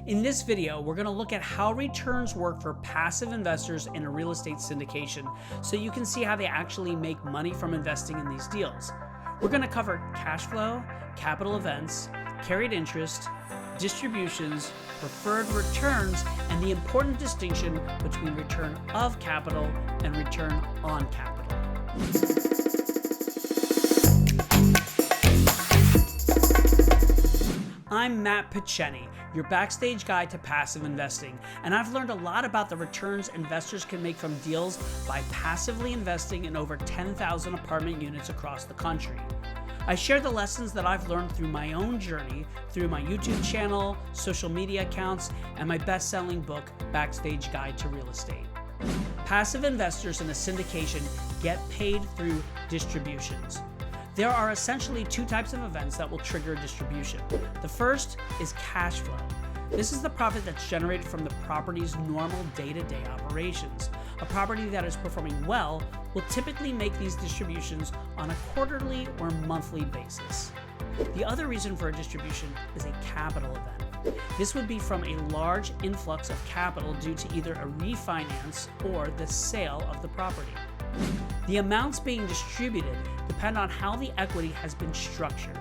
In this video, we're going to look at how returns work for passive investors in a real estate syndication so you can see how they actually make money from investing in these deals. We're going to cover cash flow, capital events, carried interest, distributions, preferred returns, and the important distinction between return of capital and return on capital. I'm Matt Picheny, your backstage guide to passive investing, and I've learned a lot about the returns investors can make from deals by passively investing in over 10,000 apartment units across the country. I share the lessons that I've learned through my own journey, through my YouTube channel, social media accounts, and my best-selling book, Backstage Guide to Real Estate. Passive investors in a syndication get paid through distributions. There are essentially two types of events that will trigger a distribution. The first is cash flow. This is the profit that's generated from the property's normal day-to-day operations. A property that is performing well will typically make these distributions on a quarterly or monthly basis. The other reason for a distribution is a capital event. This would be from a large influx of capital due to either a refinance or the sale of the property. The amounts being distributed depend on how the equity has been structured.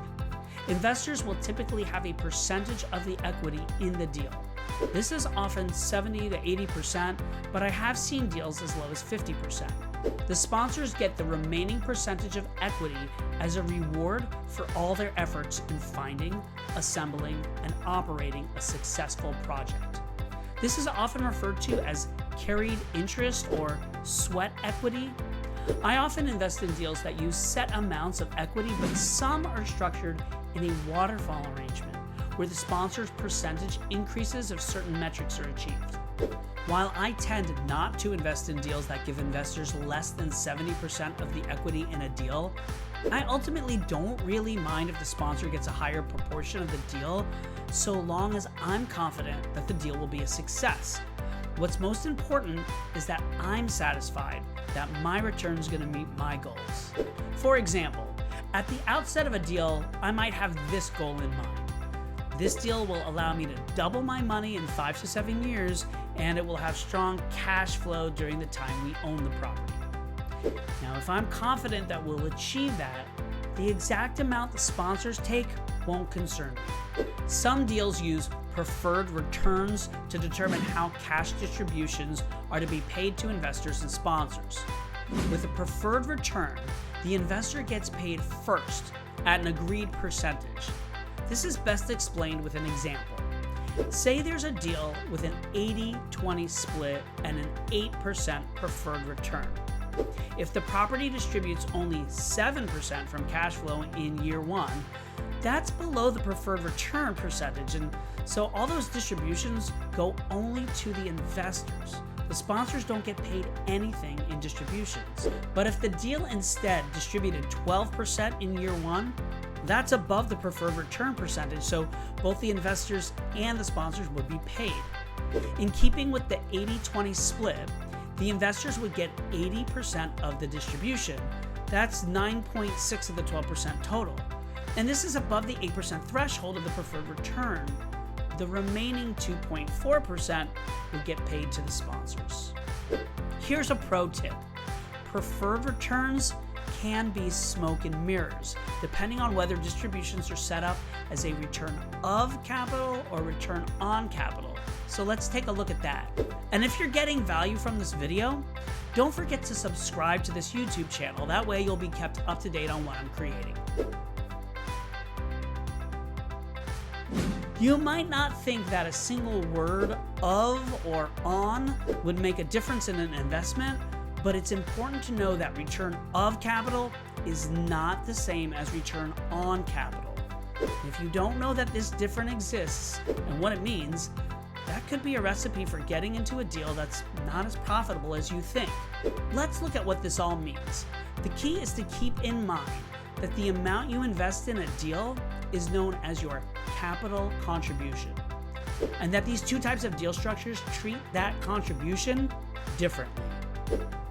Investors will typically have a percentage of the equity in the deal. This is often 70 to 80%, but I have seen deals as low as 50%. The sponsors get the remaining percentage of equity as a reward for all their efforts in finding, assembling, and operating a successful project. This is often referred to as carried interest or sweat equity. I often invest in deals that use set amounts of equity, but some are structured in a waterfall arrangement where the sponsor's percentage increases if certain metrics are achieved. While I tend not to invest in deals that give investors less than 70% of the equity in a deal, I ultimately don't really mind if the sponsor gets a higher proportion of the deal, so long as I'm confident that the deal will be a success. What's most important is that I'm satisfied that my return is going to meet my goals. For example, at the outset of a deal, I might have this goal in mind. This deal will allow me to double my money in 5 to 7 years, and it will have strong cash flow during the time we own the property. Now, if I'm confident that we'll achieve that, the exact amount the sponsors take won't concern me. Some deals use preferred returns to determine how cash distributions are to be paid to investors and sponsors. With a preferred return, the investor gets paid first at an agreed percentage. This is best explained with an example. Say there's a deal with an 80-20 split and an 8% preferred return. If the property distributes only 7% from cash flow in year one, that's below the preferred return percentage, and so all those distributions go only to the investors. The sponsors don't get paid anything in distributions. But if the deal instead distributed 12% in year one, that's above the preferred return percentage, so both the investors and the sponsors would be paid. In keeping with the 80-20 split, the investors would get 80% of the distribution. That's 9.6 of the 12% total. And this is above the 8% threshold of the preferred return. The remaining 2.4% would get paid to the sponsors. Here's a pro tip. Preferred returns can be smoke and mirrors, depending on whether distributions are set up as a return of capital or return on capital. So let's take a look at that. And if you're getting value from this video, don't forget to subscribe to this YouTube channel. That way you'll be kept up to date on what I'm creating. You might not think that a single word of or on would make a difference in an investment, but it's important to know that return of capital is not the same as return on capital. If you don't know that this difference exists and what it means, that could be a recipe for getting into a deal that's not as profitable as you think. Let's look at what this all means. The key is to keep in mind that the amount you invest in a deal is known as your capital contribution, and that these two types of deal structures treat that contribution differently.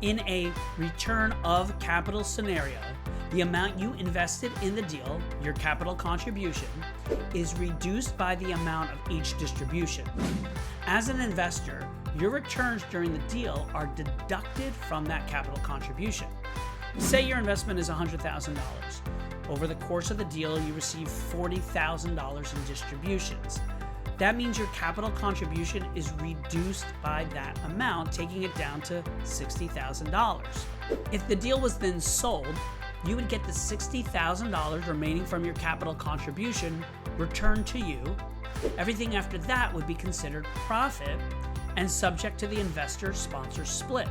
In a return of capital scenario, the amount you invested in the deal, your capital contribution, is reduced by the amount of each distribution. As an investor, your returns during the deal are deducted from that capital contribution. Say your investment is $100,000. Over the course of the deal, you receive $40,000 in distributions. That means your capital contribution is reduced by that amount, taking it down to $60,000. If the deal was then sold, you would get the $60,000 remaining from your capital contribution returned to you. Everything after that would be considered profit and subject to the investor-sponsor split.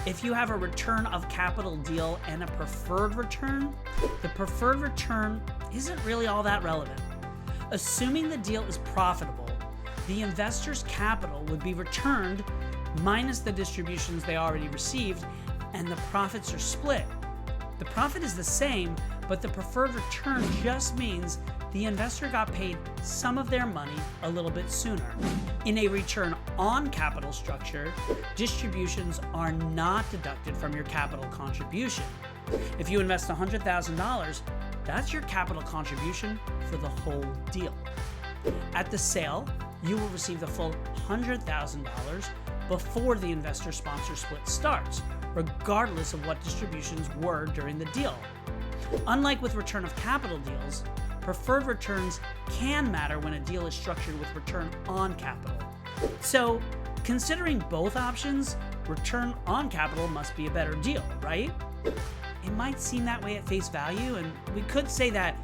If you have a return of capital deal and a preferred return, the preferred return isn't really all that relevant. Assuming the deal is profitable, the investor's capital would be returned minus the distributions they already received, and the profits are split. The profit is the same, but the preferred return just means the investor got paid some of their money a little bit sooner. In a return on capital structure, distributions are not deducted from your capital contribution. If you invest $100,000, that's your capital contribution for the whole deal. At the sale, you will receive the full $100,000 before the investor-sponsor split starts, regardless of what distributions were during the deal. Unlike with return of capital deals, preferred returns can matter when a deal is structured with return on capital. So, considering both options, return on capital must be a better deal, right? It might seem that way at face value, and we could say that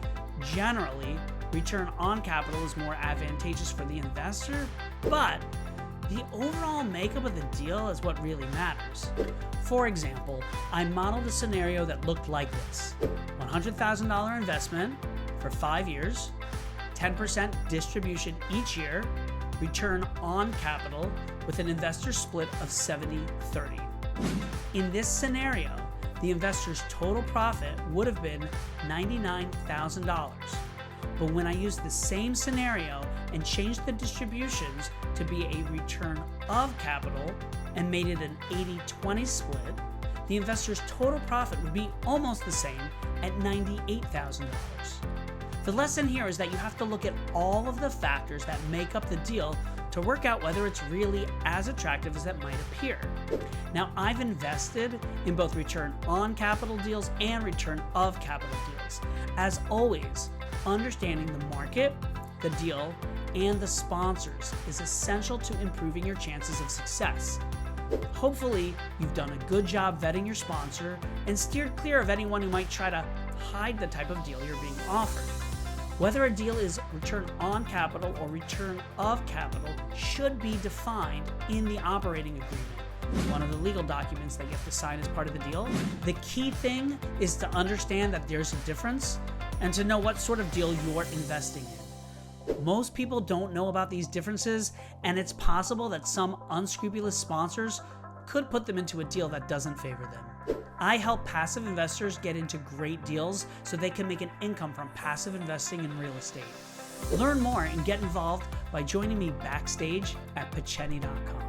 generally, return on capital is more advantageous for the investor, but the overall makeup of the deal is what really matters. For example, I modeled a scenario that looked like this: $100,000 investment for 5 years, 10% distribution each year, return on capital with an investor split of 70-30. In this scenario, the investor's total profit would have been $99,000. But when I used the same scenario and changed the distributions to be a return of capital and made it an 80-20 split, the investor's total profit would be almost the same at $98,000. The lesson here is that you have to look at all of the factors that make up the deal to work out whether it's really as attractive as it might appear. Now, I've invested in both return on capital deals and return of capital deals. As always, understanding the market, the deal, and the sponsors is essential to improving your chances of success. Hopefully, you've done a good job vetting your sponsor and steered clear of anyone who might try to hide the type of deal you're being offered. Whether a deal is return on capital or return of capital should be defined in the operating agreement, one of the legal documents that you have to sign as part of the deal. The key thing is to understand that there's a difference and to know what sort of deal you're investing in. Most people don't know about these differences, and it's possible that some unscrupulous sponsors could put them into a deal that doesn't favor them. I help passive investors get into great deals so they can make an income from passive investing in real estate. Learn more and get involved by joining me backstage at Picheny.com.